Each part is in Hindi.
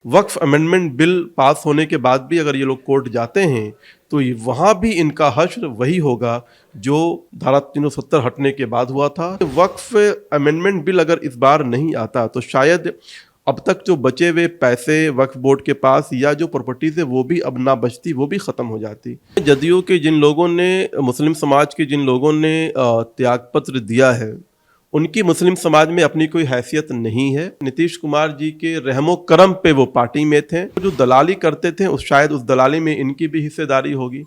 वक्फ अमेंडमेंट बिल पास होने के बाद भी अगर ये लोग कोर्ट जाते हैं तो वहाँ भी इनका हश्र वही होगा जो धारा 370 हटने के बाद हुआ था। वक्फ अमेंडमेंट बिल अगर इस बार नहीं आता तो शायद अब तक जो बचे हुए पैसे वक्फ बोर्ड के पास या जो प्रॉपर्टीज है वो भी अब ना बचती, वो भी ख़त्म हो जाती। जदयू के जिन लोगों ने, मुस्लिम समाज के जिन लोगों ने त्यागपत्र दिया है, उनकी मुस्लिम समाज में अपनी कोई हैसियत नहीं है। नीतीश कुमार जी के रहमो करम पे वो पार्टी में थे, जो दलाली करते थे शायद उस दलाली में इनकी भी हिस्सेदारी होगी।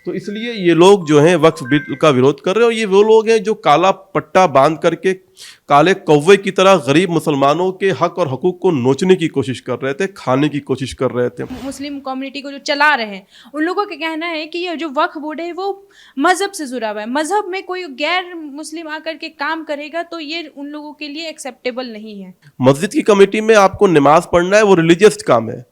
तो इसलिए ये लोग जो हैं वक्फ बिल का विरोध कर रहे हैं। और ये वो लोग हैं जो काला पट्टा बांध करके काले कौवे की तरह गरीब मुसलमानों के हक और हकूक को नोचने की कोशिश कर रहे थे, खाने की कोशिश कर रहे थे। मुस्लिम कम्युनिटी को जो चला रहे हैं उन लोगों का कहना है कि ये जो वक्फ बोर्ड है वो मजहब से जुड़ा हुआ है। मजहब में कोई गैर मुस्लिम आकर के काम करेगा तो ये उन लोगों के लिए एक्सेप्टेबल नहीं है। मस्जिद की कमेटी में आपको नमाज पढ़ना है, वो रिलीजियस काम है।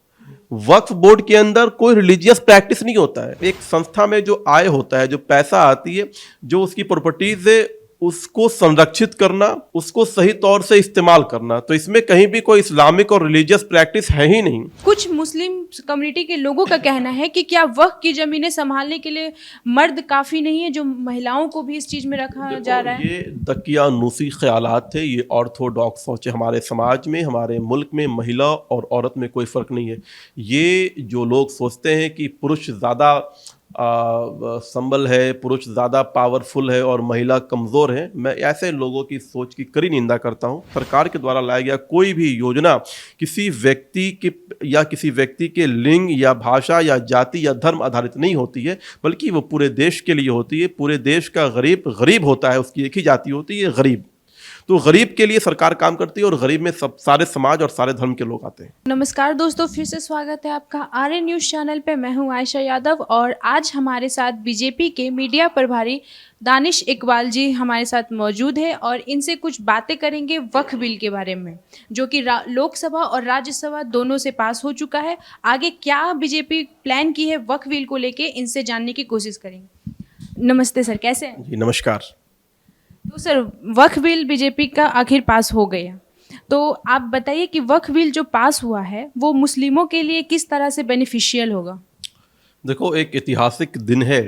वक्फ बोर्ड के अंदर कोई रिलीजियस प्रैक्टिस नहीं होता है। एक संस्था में जो आय होता है, जो पैसा आती है, जो उसकी प्रॉपर्टीज है, उसको संरक्षित करना, उसको सही तौर से इस्तेमाल करना। तो इसमें कहीं भी कोई इस्लामिक और रिलीजियस प्रैक्टिस है ही नहीं। कुछ मुस्लिम कम्युनिटी के लोगों का कहना है कि क्या वक्फ की जमीनें संभालने के लिए मर्द काफ़ी नहीं है, जो महिलाओं को भी इस चीज़ में रखा जा रहा है। ये दकियानूसी ख्यालात थे, ये ऑर्थोडॉक्स सोच है। हमारे समाज में, हमारे मुल्क में महिला और औरत में कोई फ़र्क नहीं है। ये जो लोग सोचते हैं कि पुरुष ज़्यादा संबल है, पुरुष ज़्यादा पावरफुल है और महिला कमज़ोर है, मैं ऐसे लोगों की सोच की कड़ी निंदा करता हूँ। सरकार के द्वारा लाया गया कोई भी योजना किसी व्यक्ति के लिंग या भाषा या जाति या धर्म आधारित नहीं होती है, बल्कि वो पूरे देश के लिए होती है। पूरे देश का गरीब होता है, उसकी एक ही जाति होती है, गरीब। तो गरीब के लिए सरकार काम करती है और गरीब में सारे समाज और सारे धर्म के लोग आते हैं। नमस्कार दोस्तों, फिर से स्वागत है आपका आर्य न्यूज़ चैनल पे। मैं हूं आयशा यादव और आज हमारे साथ बीजेपी के मीडिया प्रभारी दानिश इकबाल जी हमारे साथ मौजूद है और इनसे कुछ बातें करेंगे वक्फ बिल के बारे में, जो कि लोकसभा और राज्यसभा दोनों से पास हो चुका है। आगे क्या बीजेपी प्लान की है वक्फ बिल को लेके, इनसे जानने की कोशिश करेंगे। नमस्ते सर, कैसे हैं? जी नमस्कार। तो सर, वक्फ बिल बीजेपी का आखिर पास हो गया, तो आप बताइए कि वक्फ बिल जो पास हुआ है वो मुस्लिमों के लिए किस तरह से बेनिफिशियल होगा। देखो, एक ऐतिहासिक दिन है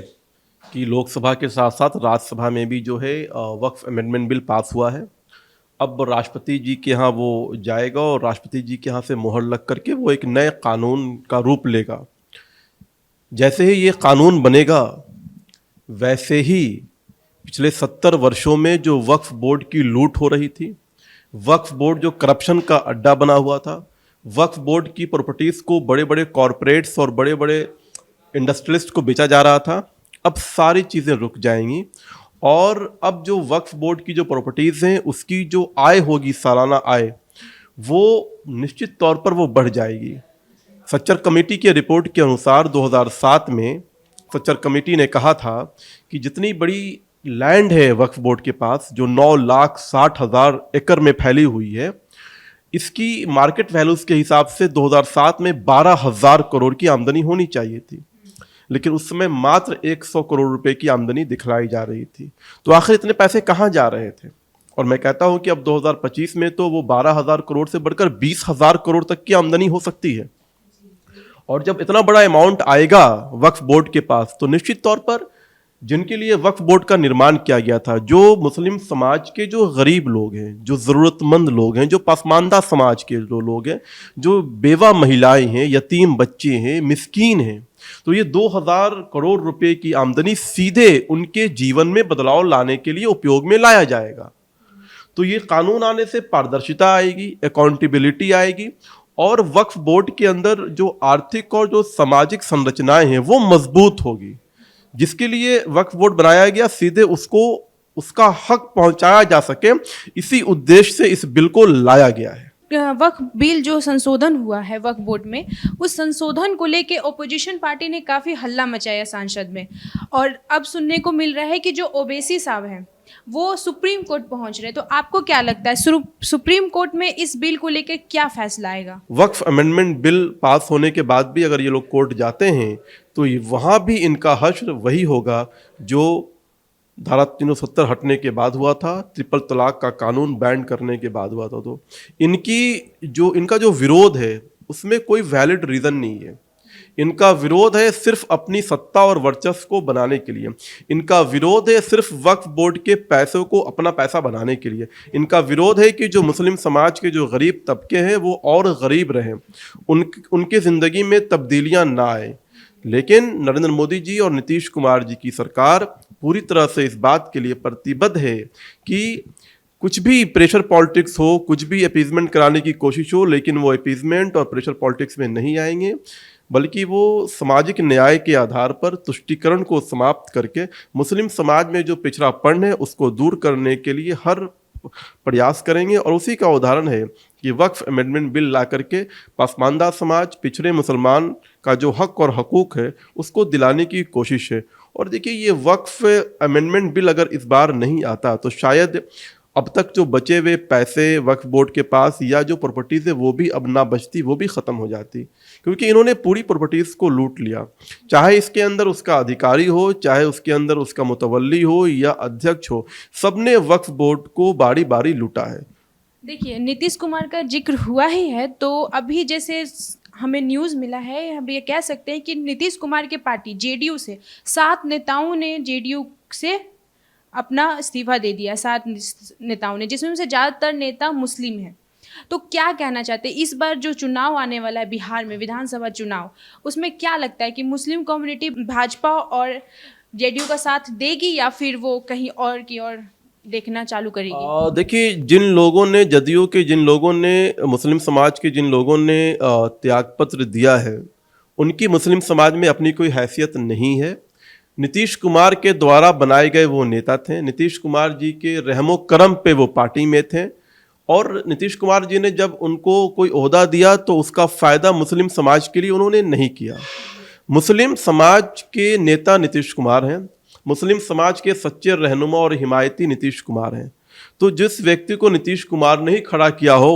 कि लोकसभा के साथ साथ राज्यसभा में भी जो है वक्फ अमेंडमेंट बिल पास हुआ है। अब राष्ट्रपति जी के यहाँ वो जाएगा और राष्ट्रपति जी के यहाँ से मोहर लग करके वो एक नए कानून का रूप लेगा। जैसे ही ये कानून बनेगा, वैसे ही पिछले 70 वर्षों में जो वक्फ बोर्ड की लूट हो रही थी, वक्फ बोर्ड जो करप्शन का अड्डा बना हुआ था, वक्फ बोर्ड की प्रॉपर्टीज़ को बड़े बड़े कॉरपोरेट्स और बड़े बड़े इंडस्ट्रियलिस्ट को बेचा जा रहा था, अब सारी चीज़ें रुक जाएंगी। और अब जो वक्फ बोर्ड की जो प्रॉपर्टीज़ हैं, उसकी जो आय होगी, सालाना आय, वो निश्चित तौर पर वो बढ़ जाएगी। सच्चर कमेटी की रिपोर्ट के अनुसार 2007 में सच्चर कमेटी ने कहा था कि जितनी बड़ी लैंड है वक्फ बोर्ड के पास, जो 9,60,000 एकड़ में फैली हुई है, इसकी मार्केट वैल्यूज के हिसाब से 2007 में 12,000 करोड़ की आमदनी होनी चाहिए थी, लेकिन उस समय मात्र 100 करोड़ रुपए की आमदनी दिखलाई जा रही थी। तो आखिर इतने पैसे कहाँ जा रहे थे? और मैं कहता हूँ कि अब 2025 में तो वो 12,000 करोड़ से बढ़कर 20,000 करोड़ तक की आमदनी हो सकती है। और जब इतना बड़ा अमाउंट आएगा वक्फ बोर्ड के पास, तो निश्चित तौर पर जिनके लिए वक्फ बोर्ड का निर्माण किया गया था, जो मुस्लिम समाज के जो गरीब लोग हैं, जो ज़रूरतमंद लोग हैं, जो पसमानदा समाज के जो लोग हैं, जो बेवा महिलाएं हैं, यतीम बच्चे हैं, मिस्कीन हैं, तो ये 2,000 करोड़ रुपए की आमदनी सीधे उनके जीवन में बदलाव लाने के लिए उपयोग में लाया जाएगा। तो ये कानून आने से पारदर्शिता आएगी, अकाउंटेबिलिटी आएगी और वक्फ बोर्ड के अंदर जो आर्थिक और जो सामाजिक संरचनाएं हैं वो मजबूत होगी। जिसके लिए वक्फ बोर्ड बनाया गया, सीधे उसको उसका हक पहुंचाया जा सके, इसी उद्देश्य से इस बिल को लाया गया है। वक्फ बिल जो संशोधन हुआ है वक्फ बोर्ड में, उस संशोधन को लेके ओपोजिशन पार्टी ने काफ़ी हल्ला मचाया संसद में, और अब सुनने को मिल रहा है कि जो ओवैसी साहब हैं वो सुप्रीम कोर्ट पहुंच रहे हैं। तो आपको क्या लगता है सुप्रीम कोर्ट में इस बिल को लेकर क्या फैसला आएगा? वक्फ अमेंडमेंट बिल पास होने के बाद भी अगर ये लोग कोर्ट जाते हैं तो वहाँ भी इनका हश्र वही होगा जो धारा 370 हटने के बाद हुआ था, ट्रिपल तलाक का कानून बैन करने के बाद हुआ था। तो इनका जो विरोध है उसमें कोई वैलिड रीज़न नहीं है। इनका विरोध है सिर्फ अपनी सत्ता और वर्चस्व को बनाने के लिए। इनका विरोध है सिर्फ वक्फ बोर्ड के पैसों को अपना पैसा बनाने के लिए। इनका विरोध है कि जो मुस्लिम समाज के जो गरीब तबके हैं वो और गरीब रहें, उनकी ज़िंदगी में तब्दीलियां ना आए। लेकिन नरेंद्र मोदी जी और नीतीश कुमार जी की सरकार पूरी तरह से इस बात के लिए प्रतिबद्ध है कि कुछ भी प्रेशर पॉलिटिक्स हो, कुछ भी अपीजमेंट कराने की कोशिश हो, लेकिन वो अपीजमेंट और प्रेशर पॉलिटिक्स में नहीं आएंगे, बल्कि वो सामाजिक न्याय के आधार पर तुष्टीकरण को समाप्त करके मुस्लिम समाज में जो पिछड़ापन है उसको दूर करने के लिए हर प्रयास करेंगे। और उसी का उदाहरण है कि वक्फ अमेंडमेंट बिल ला करके पसमानदा समाज, पिछड़े मुसलमान का जो हक और हकूक़ है उसको दिलाने की कोशिश है। और देखिए, ये वक्फ अमेंडमेंट बिल अगर इस बार नहीं आता तो शायद अब तक जो बचे हुए पैसे वक्फ बोर्ड के पास या जो प्रॉपर्टीज़ है वो भी अब ना बचती, वो भी ख़त्म हो जाती, क्योंकि इन्होंने पूरी प्रॉपर्टीज़ को लूट लिया। चाहे इसके अंदर उसका अधिकारी हो, चाहे उसके अंदर उसका मुतवल्ली हो या अध्यक्ष हो, सबने वक्फ बोर्ड को बारी बारी लूटा है। देखिए, नीतीश कुमार का जिक्र हुआ ही है तो अभी जैसे हमें न्यूज़ मिला है, हम ये कह सकते हैं कि नीतीश कुमार के पार्टी जेडीयू से 7 नेताओं ने जेडीयू से अपना इस्तीफा दे दिया। 7 नेताओं ने, जिसमें से ज़्यादातर नेता मुस्लिम हैं। तो क्या कहना चाहते हैं इस बार जो चुनाव आने वाला है बिहार में, विधानसभा चुनाव, उसमें क्या लगता है कि मुस्लिम कम्युनिटी भाजपा और जेडीयू का साथ देगी या फिर वो कहीं और की ओर देखना चालू करेगी? देखिए, जिन लोगों ने जदयू के, जिन लोगों ने मुस्लिम समाज के, जिन लोगों ने त्यागपत्र दिया है, उनकी मुस्लिम समाज में अपनी कोई हैसियत नहीं है। नीतीश कुमार के द्वारा बनाए गए वो नेता थे, नीतीश कुमार जी के रहमो करम पे वो पार्टी में थे, और नीतीश कुमार जी ने जब उनको कोई ओहदा दिया तो उसका फ़ायदा मुस्लिम समाज के लिए उन्होंने नहीं किया। मुस्लिम समाज के नेता नीतीश कुमार हैं, मुस्लिम समाज के सच्चे रहनुमा और हिमायती नीतीश कुमार हैं। तो जिस व्यक्ति को नीतीश कुमार ने ही खड़ा किया हो,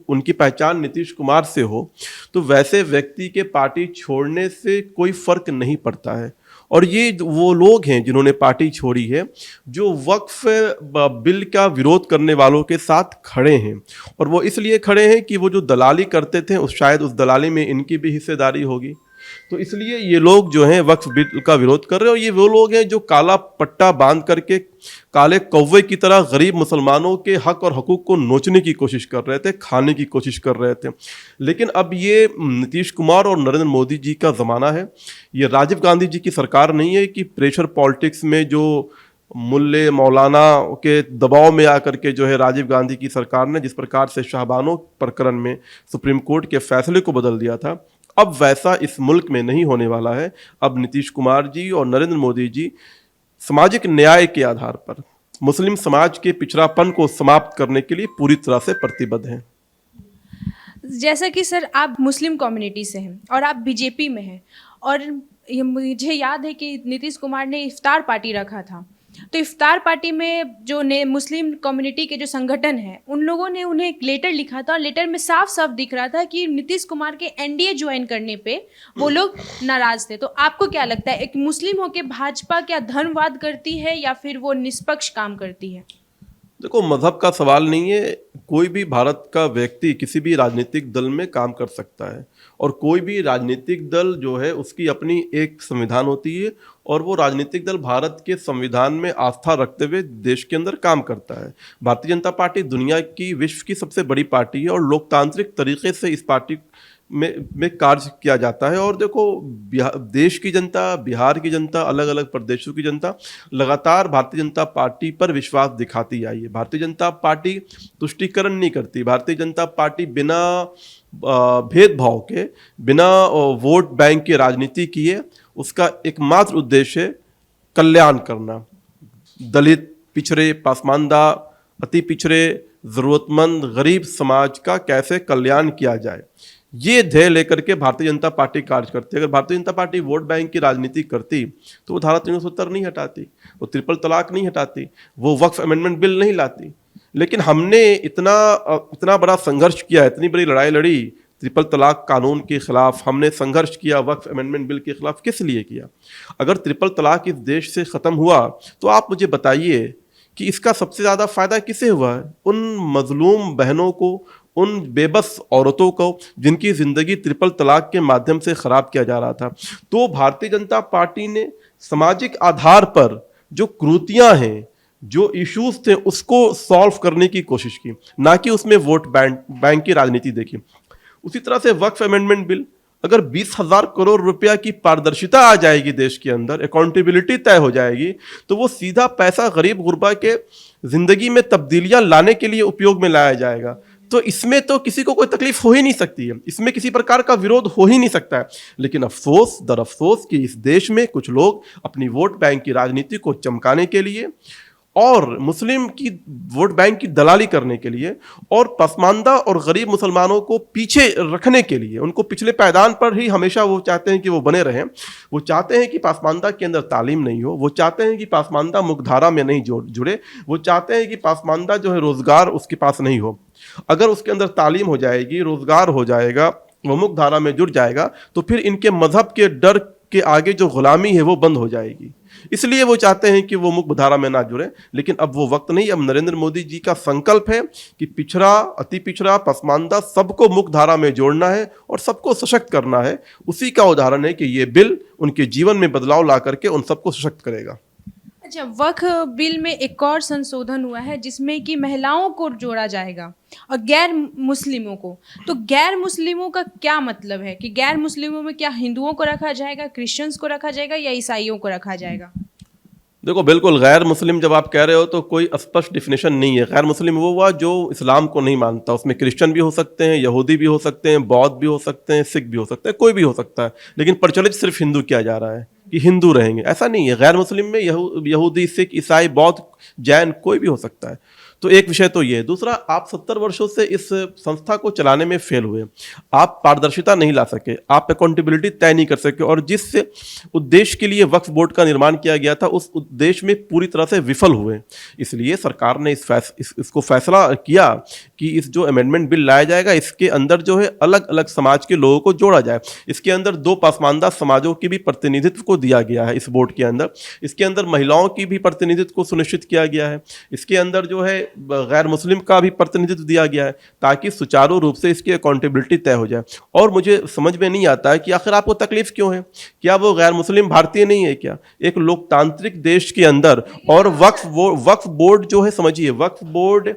उनकी पहचान नीतीश कुमार से हो, तो वैसे व्यक्ति के पार्टी छोड़ने से कोई फ़र्क नहीं पड़ता है। और ये वो लोग हैं जिन्होंने पार्टी छोड़ी है, जो वक्फ बिल का विरोध करने वालों के साथ खड़े हैं। और वो इसलिए खड़े हैं कि वो जो दलाली करते थे शायद उस दलाली में इनकी भी हिस्सेदारी होगी, तो इसलिए ये लोग जो हैं वक्फ बिल का विरोध कर रहे हैं। और ये वो लोग हैं जो काला पट्टा बांध करके काले कौवे की तरह गरीब मुसलमानों के हक और हकूक़ को नोचने की कोशिश कर रहे थे, खाने की कोशिश कर रहे थे। लेकिन अब ये नीतीश कुमार और नरेंद्र मोदी जी का ज़माना है, ये राजीव गांधी जी की सरकार नहीं है कि प्रेशर पॉलिटिक्स में जो मुल्ले मौलाना के दबाव में आकर के जो है राजीव गांधी की सरकार ने जिस प्रकार से शाहबानो प्रकरण में सुप्रीम कोर्ट के फैसले को बदल दिया था, अब वैसा इस मुल्क में नहीं होने वाला है। अब नीतीश कुमार जी और नरेंद्र मोदी जी सामाजिक न्याय के आधार पर मुस्लिम समाज के पिछड़ापन को समाप्त करने के लिए पूरी तरह से प्रतिबद्ध हैं। जैसा कि सर आप मुस्लिम कम्युनिटी से हैं और आप बीजेपी में हैं, और ये मुझे याद है कि नीतीश कुमार ने इफ्तार पार्टी रखा था, तो इफ्तार पार्टी में जो मुस्लिम कम्युनिटी के जो संगठन हैं उन लोगों ने उन्हें एक लेटर लिखा था, और लेटर में साफ साफ दिख रहा था कि नीतीश कुमार के एनडीए ज्वाइन करने पे वो लोग नाराज थे। तो आपको क्या लगता है, एक मुस्लिम होकर भाजपा क्या धर्मवाद करती है या फिर वो निष्पक्ष काम करती है? देखो, मज़हब का सवाल नहीं है। कोई भी भारत का व्यक्ति किसी भी राजनीतिक दल में काम कर सकता है, और कोई भी राजनीतिक दल जो है उसकी अपनी एक संविधान होती है, और वो राजनीतिक दल भारत के संविधान में आस्था रखते हुए देश के अंदर काम करता है। भारतीय जनता पार्टी दुनिया की, विश्व की सबसे बड़ी पार्टी है, और लोकतांत्रिक तरीके से इस पार्टी में कार्य किया जाता है। और देखो, देश की जनता, बिहार की जनता, अलग अलग प्रदेशों की जनता लगातार भारतीय जनता पार्टी पर विश्वास दिखाती आई है। भारतीय जनता पार्टी तुष्टीकरण नहीं करती। भारतीय जनता पार्टी बिना भेदभाव के, बिना वोट बैंक की राजनीति किए, उसका एकमात्र उद्देश्य है कल्याण करना। दलित, पिछड़े, पासमानदा, अति पिछड़े, ज़रूरतमंद, गरीब समाज का कैसे कल्याण किया जाए, ये ध्येय लेकर के भारतीय जनता पार्टी कार्य करती है। अगर Bharatiya Janata party vote bank की राजनीति करती तो वो धारा 370 नहीं हटाती, वो ट्रिपल तलाक नहीं हटाती, वो वक्फ अमेंडमेंट बिल नहीं लाती। लेकिन हमने इतना बड़ा संघर्ष किया, इतनी बड़ी लड़ाई लड़ी ट्रिपल तलाक कानून के खिलाफ, हमने संघर्ष किया वक्फ अमेंडमेंट बिल के खिलाफ। किस लिए किया? अगर ट्रिपल तलाक इस देश से ख़त्म हुआ तो आप मुझे बताइए कि इसका सबसे ज़्यादा फ़ायदा किसे हुआ है? उन मजलूम बहनों को, उन बेबस औरतों को जिनकी ज़िंदगी ट्रिपल तलाक के माध्यम से ख़राब किया जा रहा था। तो भारतीय जनता पार्टी ने सामाजिक आधार पर जो कुरीतियाँ हैं, जो इश्यूज थे, उसको सॉल्व करने की कोशिश की, ना कि उसमें वोट बैंक की राजनीति देखी। उसी तरह से वक्फ अमेंडमेंट बिल, अगर 20,000 करोड़ रुपया की पारदर्शिता आ जाएगी देश के अंदर, अकाउंटेबिलिटी तय हो जाएगी, तो वो सीधा पैसा गरीब गुरबा के जिंदगी में तब्दीलियां लाने के लिए उपयोग में लाया जाएगा। तो इसमें तो किसी को कोई तकलीफ हो ही नहीं सकती है, इसमें किसी प्रकार का विरोध हो ही नहीं सकता है। लेकिन अफसोस दर अफसोस कि इस देश में कुछ लोग अपनी वोट बैंक की राजनीति को चमकाने के लिए और मुस्लिम की वोट बैंक की दलाली करने के लिए और पसमानदा और गरीब मुसलमानों को पीछे रखने के लिए, उनको पिछले पायदान पर ही हमेशा वो चाहते हैं कि वो बने रहें। वो चाहते हैं कि पासमानदा के अंदर तालीम नहीं हो, वो चाहते हैं कि पासमानदा मुख्यधारा में नहीं जुड़े, वो चाहते हैं कि पासमानदा जो है रोजगार उसके पास नहीं हो। अगर उसके अंदर तालीम हो जाएगी, रोजगार हो जाएगा, वो मुख्यधारा में जुड़ जाएगा, तो फिर इनके मजहब के डर के आगे जो गुलामी है वो बंद हो जाएगी। इसलिए वो चाहते हैं कि वो मुख्यधारा में ना जुड़े। लेकिन अब वो वक्त नहीं, अब नरेंद्र मोदी जी का संकल्प है कि पिछड़ा, अति पिछड़ा, पसमानदा सबको मुख्यधारा में जोड़ना है और सबको सशक्त करना है। उसी का उदाहरण है कि ये बिल उनके जीवन में बदलाव ला करके उन सबको सशक्त करेगा। अच्छा, वक्फ बिल में एक और संशोधन हुआ है जिसमें कि महिलाओं को जोड़ा जाएगा और गैर मुस्लिमों को। तो गैर मुस्लिमों का क्या मतलब है कि गैर मुस्लिमों में क्या हिंदुओं को रखा जाएगा, क्रिश्चियंस को रखा जाएगा या ईसाइयों को रखा जाएगा? देखो, बिल्कुल गैर मुस्लिम जब आप कह रहे हो तो कोई स्पष्ट डिफिनेशन नहीं है। गैर मुस्लिम वो हुआ जो इस्लाम को नहीं मानता, उसमें क्रिश्चियन भी हो सकते हैं, यहूदी भी हो सकते हैं, बौद्ध भी हो सकते हैं, सिख भी हो सकते हैं, कोई भी हो सकता है। लेकिन प्रचलित सिर्फ हिंदू किया जा रहा है कि हिंदू रहेंगे, ऐसा नहीं है। गैर मुस्लिम में यहूदी, सिख, ईसाई, बौद्ध, जैन कोई भी हो सकता है। तो एक विषय तो ये है। दूसरा, आप 70 वर्षों से इस संस्था को चलाने में फेल हुए, आप पारदर्शिता नहीं ला सके, आप अकाउंटेबिलिटी तय नहीं कर सके और जिस उद्देश्य के लिए वक्फ बोर्ड का निर्माण किया गया था उस उद्देश्य में पूरी तरह से विफल हुए। इसलिए सरकार ने इसको फैसला किया कि इस जो अमेंडमेंट बिल लाया जाएगा इसके अंदर जो है अलग अलग समाज के लोगों को जोड़ा जाए। इसके अंदर 2 पासमानदा समाजों की भी प्रतिनिधित्व को दिया गया है इस बोर्ड के अंदर। इसके अंदर महिलाओं की भी प्रतिनिधित्व को सुनिश्चित किया गया है। इसके अंदर जो है गैर मुस्लिम का भी प्रतिनिधित्व दिया गया है ताकि सुचारू रूप से इसकी अकाउंटेबिलिटी तय हो जाए। और मुझे समझ में नहीं आता है कि आखिर आपको तकलीफ क्यों है? क्या वो गैर मुस्लिम भारतीय नहीं है क्या? एक लोकतांत्रिक देश के अंदर और वक्फ बोर्ड जो है, समझिए, वक्फ बोर्ड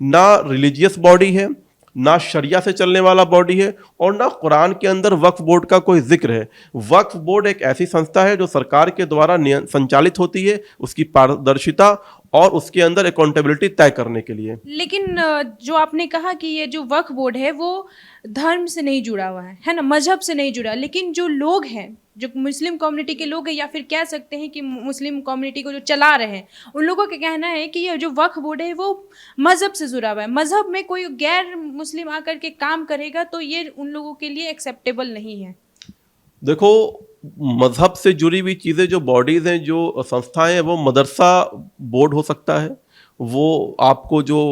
ना रिलीजियस बॉडी है, ना शरिया से चलने वाला बॉडी है और ना कुरान के अंदर वक्फ बोर्ड का कोई जिक्र है। वक्फ बोर्ड एक ऐसी संस्था है जो सरकार के द्वारा संचालित होती है, उसकी पारदर्शिता और उसके अंदर अकाउंटेबिलिटी तय करने के लिए। लेकिन जो आपने कहा कि ये जो वक्फ बोर्ड है वो धर्म से नहीं जुड़ा हुआ है ना, मजहब से नहीं जुड़ा। लेकिन जो लोग हैं, जो मुस्लिम कम्युनिटी के लोग हैं या फिर कह सकते हैं कि मुस्लिम कम्युनिटी को जो चला रहे हैं, उन लोगों का कहना है कि ये जो वक्फ बोर्ड है वो मज़हब से जुड़ा हुआ है। मज़हब में कोई गैर मुस्लिम आकर के काम करेगा तो ये उन लोगों के लिए एक्सेप्टेबल नहीं है। देखो, मजहब से जुड़ी हुई चीज़ें, जो बॉडीज़ हैं, जो संस्थाएं हैं, वो मदरसा बोर्ड हो सकता है, वो आपको जो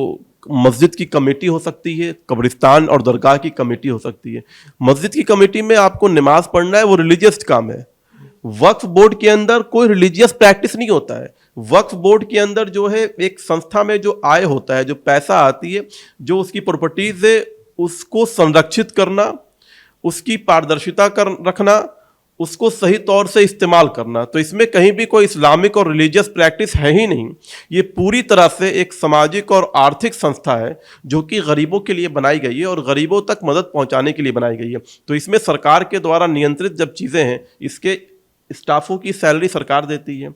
मस्जिद की कमेटी हो सकती है, कब्रिस्तान और दरगाह की कमेटी हो सकती है। मस्जिद की कमेटी में आपको नमाज पढ़ना है, वो रिलीजियस काम है। वक्फ बोर्ड के अंदर कोई रिलीजियस प्रैक्टिस नहीं होता है। वक्फ बोर्ड के अंदर जो है एक संस्था में जो आय होता है, जो पैसा आती है, जो उसकी प्रॉपर्टीज है, उसको संरक्षित करना, उसकी पारदर्शिता रखना, उसको सही तौर से इस्तेमाल करना। तो इसमें कहीं भी कोई इस्लामिक और रिलीजियस प्रैक्टिस है ही नहीं। ये पूरी तरह से एक सामाजिक और आर्थिक संस्था है जो कि गरीबों के लिए बनाई गई है और गरीबों तक मदद पहुंचाने के लिए बनाई गई है। तो इसमें सरकार के द्वारा नियंत्रित जब चीज़ें हैं, इसके स्टाफों की सैलरी सरकार देती है।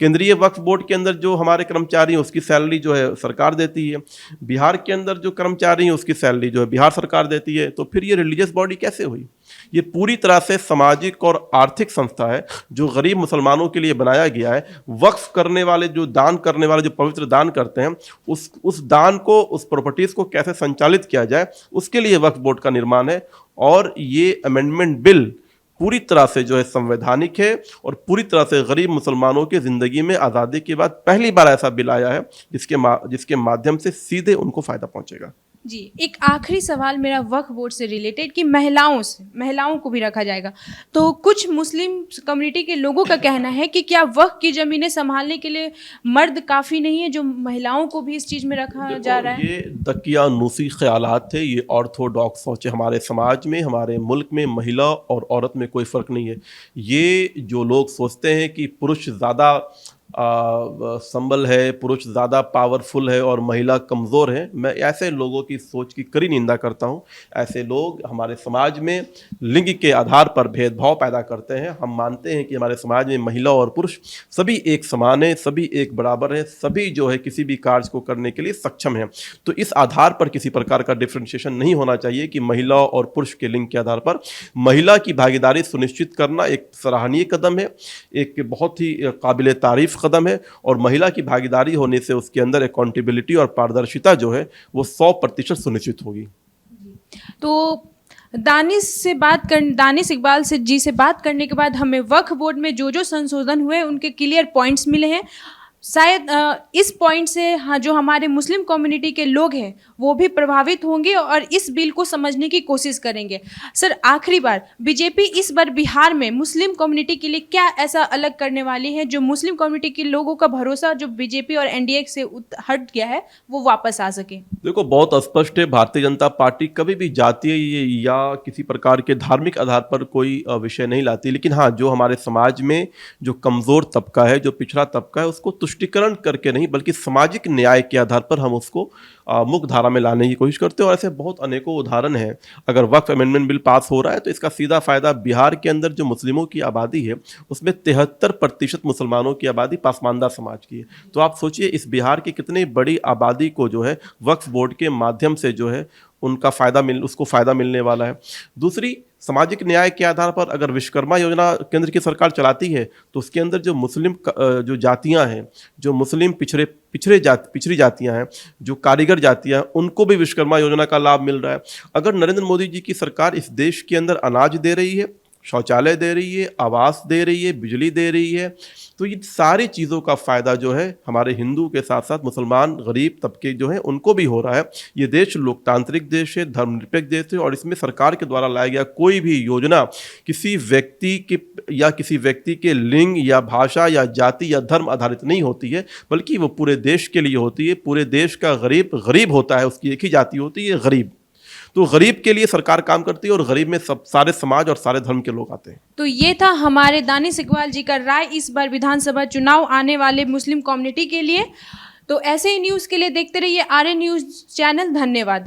केंद्रीय वक्फ बोर्ड के अंदर जो हमारे कर्मचारी हैं उसकी सैलरी जो है सरकार देती है। बिहार के अंदर जो कर्मचारी हैं उसकी सैलरी जो है बिहार सरकार देती है। तो फिर ये रिलीजियस बॉडी कैसे हुई? ये पूरी तरह से सामाजिक और आर्थिक संस्था है जो गरीब मुसलमानों के लिए बनाया गया है। वक्फ करने वाले, जो दान करने वाले, जो पवित्र दान करते हैं, उस दान को, उस प्रॉपर्टीज़ को कैसे संचालित किया जाए, उसके लिए वक्फ बोर्ड का निर्माण है। और ये अमेंडमेंट बिल पूरी तरह से जो है संवैधानिक है और पूरी तरह से गरीब मुसलमानों की ज़िंदगी में आज़ादी के बाद पहली बार ऐसा बिल आया है जिसके माध्यम से सीधे उनको फ़ायदा पहुंचेगा। जी, एक आखिरी सवाल मेरा वक्फ बोर्ड से रिलेटेड कि महिलाओं को भी रखा जाएगा। तो कुछ मुस्लिम कम्युनिटी के लोगों का कहना है कि क्या वक्फ की ज़मीनें संभालने के लिए मर्द काफ़ी नहीं है, जो महिलाओं को भी इस चीज़ में रखा जा रहा है? ये दकियानूसी ख्यालात थे, ये ऑर्थोडॉक्स सोच है। हमारे समाज में, हमारे मुल्क में महिला और औरत में कोई फ़र्क नहीं है। ये जो लोग सोचते हैं कि पुरुष ज़्यादा संबल है, पुरुष ज़्यादा पावरफुल है और महिला कमज़ोर है, मैं ऐसे लोगों की सोच की कड़ी निंदा करता हूँ। ऐसे लोग हमारे समाज में लिंग के आधार पर भेदभाव पैदा करते हैं। हम मानते हैं कि हमारे समाज में महिला और पुरुष सभी एक समान हैं, सभी एक बराबर हैं, सभी जो है किसी भी कार्य को करने के लिए सक्षम हैं। तो इस आधार पर किसी प्रकार का डिफ्रेंशिएशन नहीं होना चाहिए कि महिला और पुरुष के लिंग के आधार पर। महिला की भागीदारी सुनिश्चित करना एक सराहनीय कदम है, एक बहुत ही काबिल तारीफ कदम है, और महिला की भागीदारी होने से उसके अंदर अकाउंटेबिलिटी और पारदर्शिता जो है वो 100% सुनिश्चित होगी। तो दानिश इकबाल जी से बात करने के बाद हमें वक्फ बोर्ड में जो संशोधन हुए उनके क्लियर पॉइंट्स मिले हैं। शायद इस पॉइंट से हाँ, जो हमारे मुस्लिम कम्युनिटी के लोग हैं वो भी प्रभावित होंगे और इस बिल को समझने की कोशिश करेंगे। सर, आखिरी बार बीजेपी इस बार बिहार में मुस्लिम कम्युनिटी के लिए क्या ऐसा अलग करने वाली है जो मुस्लिम कम्युनिटी के लोगों का भरोसा जो बीजेपी और एनडीए से हट गया है वो वापस आ सके? देखो, बहुत स्पष्ट है, भारतीय जनता पार्टी कभी भी जातीय या किसी प्रकार के धार्मिक आधार पर कोई विषय नहीं लाती। लेकिन हाँ, जो हमारे समाज में जो कमज़ोर तबका है, जो पिछड़ा तबका है, उसको तुष्टिकरण करके नहीं बल्कि सामाजिक न्याय के आधार पर हम उसको मुख्य धारा में लाने की कोशिश करते हैं। और ऐसे बहुत अनेकों उदाहरण हैं। अगर वक्फ अमेंडमेंट बिल पास हो रहा है तो इसका सीधा फ़ायदा बिहार के अंदर जो मुस्लिमों की आबादी है उसमें 73% मुसलमानों की आबादी पासमानदा समाज की है। तो आप सोचिए इस बिहार की कितनी बड़ी आबादी को जो है वक्फ बोर्ड के माध्यम से जो है उसको फ़ायदा मिलने वाला है। दूसरी, सामाजिक न्याय के आधार पर अगर विश्वकर्मा योजना केंद्र की सरकार चलाती है तो उसके अंदर जो मुस्लिम जो जातियां हैं, जो मुस्लिम पिछड़ी जातियां हैं, जो कारीगर जातियां हैं, उनको भी विश्वकर्मा योजना का लाभ मिल रहा है। अगर नरेंद्र मोदी जी की सरकार इस देश के अंदर अनाज दे रही है, शौचालय दे रही है, आवास दे रही है, बिजली दे रही है, तो ये सारी चीज़ों का फ़ायदा जो है हमारे हिंदू के साथ साथ मुसलमान गरीब तबके जो हैं उनको भी हो रहा है। ये देश लोकतांत्रिक देश है, धर्मनिरपेक्ष देश है, और इसमें सरकार के द्वारा लाया गया कोई भी योजना किसी व्यक्ति के लिंग या भाषा या जाति या धर्म आधारित नहीं होती है, बल्कि वो पूरे देश के लिए होती है। पूरे देश का गरीब होता है, उसकी एक ही जाति होती है, गरीब। तो गरीब के लिए सरकार काम करती है और गरीब में सारे समाज और सारे धर्म के लोग आते हैं। तो ये था हमारे दानिश इकबाल जी का राय इस बार विधानसभा चुनाव आने वाले मुस्लिम कम्युनिटी के लिए। तो ऐसे ही न्यूज़ के लिए देखते रहिए आर्यन न्यूज़ चैनल। धन्यवाद।